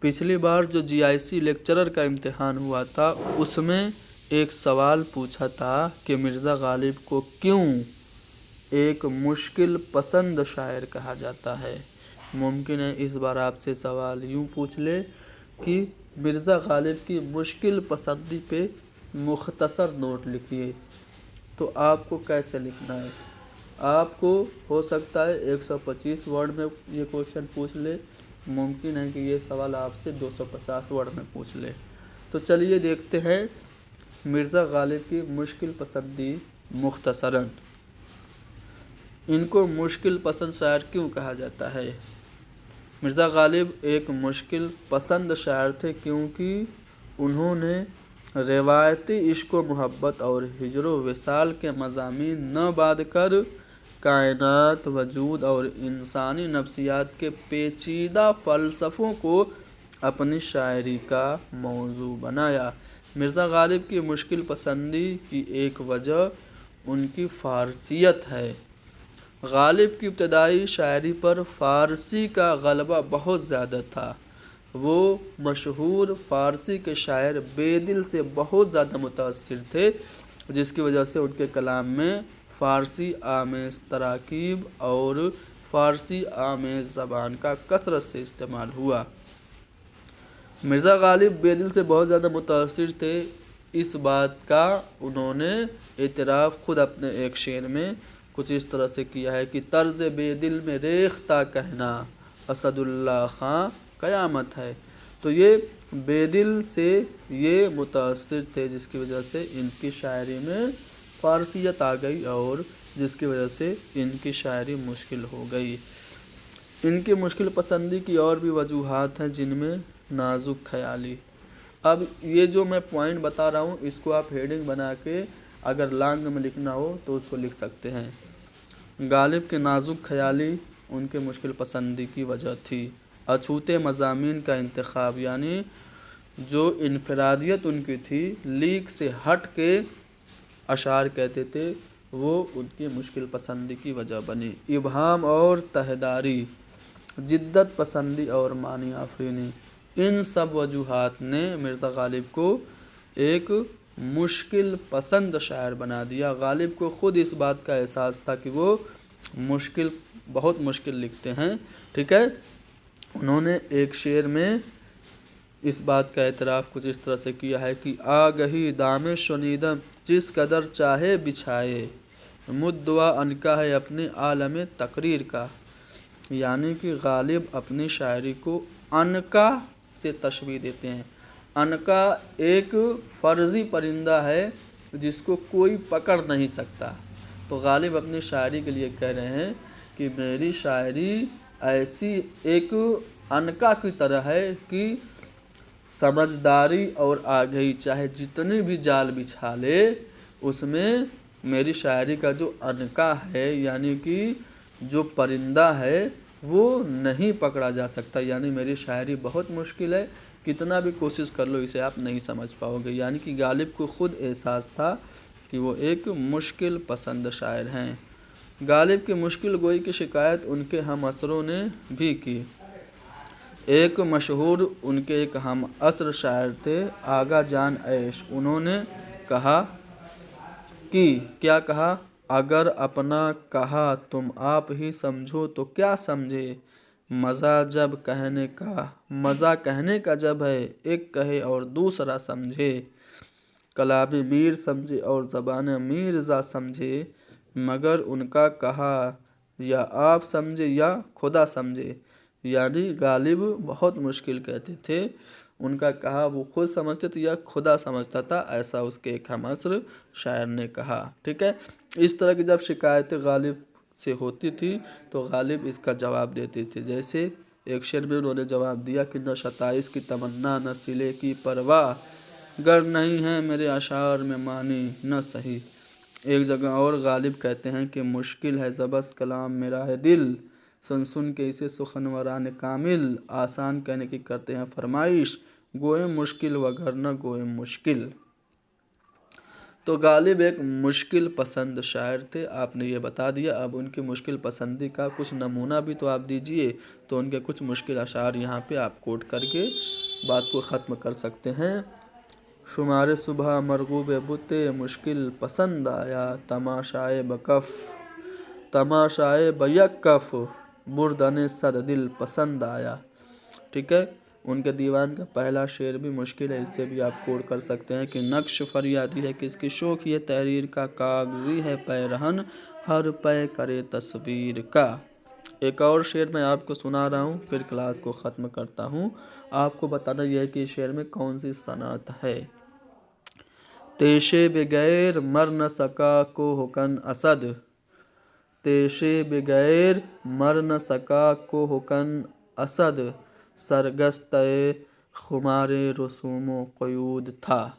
पिछली बार जो GIC lecturer का इम्तिहान हुआ था उसमें एक सवाल पूछा था कि मिर्ज़ा गालिब को क्यों एक मुश्किल पसंद शायर कहा जाता है। मुमकिन है इस बार आपसे सवाल यूँ पूछ ले कि मिर्ज़ा गालिब की मुश्किल पसंदी पे मुख्तसर नोट लिखिए। तो आपको कैसे लिखना है? आपको हो सकता है 125 वर्ड में ये क्वेश्चन पूछ ले, मुमकिन है कि ये सवाल आपसे 250 वर्ड में पूछ ले। तो चलिए देखते हैं मिर्ज़ा गालिब की मुश्किल पसंदी मुख्तसरन। इनको मुश्किल पसंद शायर क्यों कहा जाता है? मिर्ज़ा गालिब एक मुश्किल पसंद शायर थे क्योंकि उन्होंने रिवायती इश्क व मोहब्बत और हिजर व विसाल के मज़ामीन न बाध कर कायनात, वजूद और इंसानी नफ्सियात के पेचीदा फ़लसफ़ों को अपनी शायरी का मौजू बनाया। मिर्ज़ा गालिब की मुश्किल पसंदी की एक वजह उनकी फ़ारसियत है। गालिब की इब्तदाई शायरी पर फ़ारसी का गलबा बहुत ज़्यादा था। वो मशहूर फ़ारसी के शायर बेदिल से बहुत ज़्यादा मुतासिर थे, जिसकी वजह से उनके कलाम में फ़ारसी आमेज़ तराकीब और फ़ारसी आमेज़ ज़बान का कसरत से इस्तेमाल हुआ। मिर्ज़ा गालिब बेदिल से बहुत ज़्यादा मुतासिर थे, इस बात का उन्होंने एतराफ़ खुद अपने एक शेर में कुछ इस तरह से किया है कि तर्ज़ बेदिल में रेख्ता कहना असदुल्ला ख़ां क़यामत है। तो ये बेदिल से ये मुतासिर थे, जिसकी वजह से इनकी शायरी में फ़ारसियत आ गई और जिसकी वजह से इनकी शायरी मुश्किल हो गई। इनकी मुश्किल पसंदी की और भी वजूहात हैं, जिनमें नाजुक ख़याली। अब ये जो मैं पॉइंट बता रहा हूँ इसको आप हेडिंग बना के अगर लॉन्ग में लिखना हो तो उसको लिख सकते हैं। गालिब के नाजुक ख़याली उनके मुश्किल पसंदी की वजह थी। अछूते मज़ामीन का इंतखाब, यानी जो इनफरादियत उनकी थी, लीक से हट के अशार कहते थे, वो उनकी मुश्किल पसंदी की वजह बनी। इबहाम और तहदारी, जिद्दत पसंदी और मानी आफरीनी, इन सब वजूहात ने मिर्ज़ा गालिब को एक मुश्किल पसंद शायर बना दिया। गालिब को ख़ुद इस बात का एहसास था कि वो बहुत मुश्किल लिखते हैं। ठीक है, उन्होंने एक शेर में इस बात का एतराफ़ कुछ इस तरह से किया है कि आ गही दामे शुनीदम जिस कदर चाहे बिछाए, मुद्दवा अनका है अपने आलम तकरीर का। यानी कि गालिब अपनी शायरी को अनका से तशबीह देते हैं। अनका एक फ़र्ज़ी परिंदा है जिसको कोई पकड़ नहीं सकता। तो गालिब अपनी शायरी के लिए कह रहे हैं कि मेरी शायरी ऐसी एक अनका की तरह है कि समझदारी और आगही चाहे जितनी भी जाल बिछा ले, उसमें मेरी शायरी का जो अनका है, यानी कि जो परिंदा है, वो नहीं पकड़ा जा सकता। यानी मेरी शायरी बहुत मुश्किल है, कितना भी कोशिश कर लो इसे आप नहीं समझ पाओगे। यानी कि गालिब को ख़ुद एहसास था कि वो एक मुश्किल पसंद शायर हैं। गालिब की मुश्किल गोई की शिकायत उनके हम असरों ने भी की। एक मशहूर उनके एक हम असर शायर थे आगा जान ऐश। उन्होंने कहा कि क्या कहा, अगर अपना कहा तुम आप ही समझो तो क्या समझे, मज़ा कहने का जब है, एक कहे और दूसरा समझे, कलामी मीर समझे और ज़बान मीर्ज़ा समझे, मगर उनका कहा या आप समझे या खुदा समझे। यानी गालिब बहुत मुश्किल कहते थे, उनका कहा वो खुद समझते थे या खुदा समझता था, ऐसा उसके एक हमअस्र शायर ने कहा। ठीक है, इस तरह की जब शिकायतें गालिब से होती थी तो गालिब इसका जवाब देते थे। जैसे एक शेर में उन्होंने जवाब दिया कि न शताइश की तमन्ना न सिले की परवाह, गर नहीं है मेरे अशार में मानी न सही। एक जगह और गालिब कहते हैं कि मुश्किल है ज़बस्त कलाम मेरा है दिल, सुन सुन के इसे सुखनवरान कामिल, आसान कहने की करते हैं फरमाइश, गोए मुश्किल वगर न गोए मुश्किल। تو غالب ایک مشکل پسند شاعر تھے، آپ نے یہ بتا دیا۔ اب ان کی مشکل پسندی کا کچھ نمونہ بھی تو آپ دیجئے۔ تو ان کے کچھ مشکل اشعار یہاں پہ آپ کوٹ کر کے بات کو ختم کر سکتے ہیں۔ شمار صبح مرغوب بت مشکل پسند آیا، تماشائے بکف تماشائے بیک کف بردن صد دل پسند آیا۔ ٹھیک ہے، ان کے دیوان کا پہلا شعر بھی مشکل ہے، اس سے بھی آپ کوٹ کر سکتے ہیں کہ نقش فریادی ہے کس کی، شوق یہ تحریر کا، کاغذی ہے پیرہن ہر پے کرے تصویر کا۔ ایک اور شعر میں آپ کو سنا رہا ہوں، پھر کلاس کو ختم کرتا ہوں۔ آپ کو بتانا یہ ہے کہ شعر میں کون سی صنعت ہے۔ تیشے بغیر مر نہ سکا کوہ کن اسد، تیشے بغیر مر نہ سکا کوہ کن اسد، سرگشتہ خمار رسوم و قیود تھا۔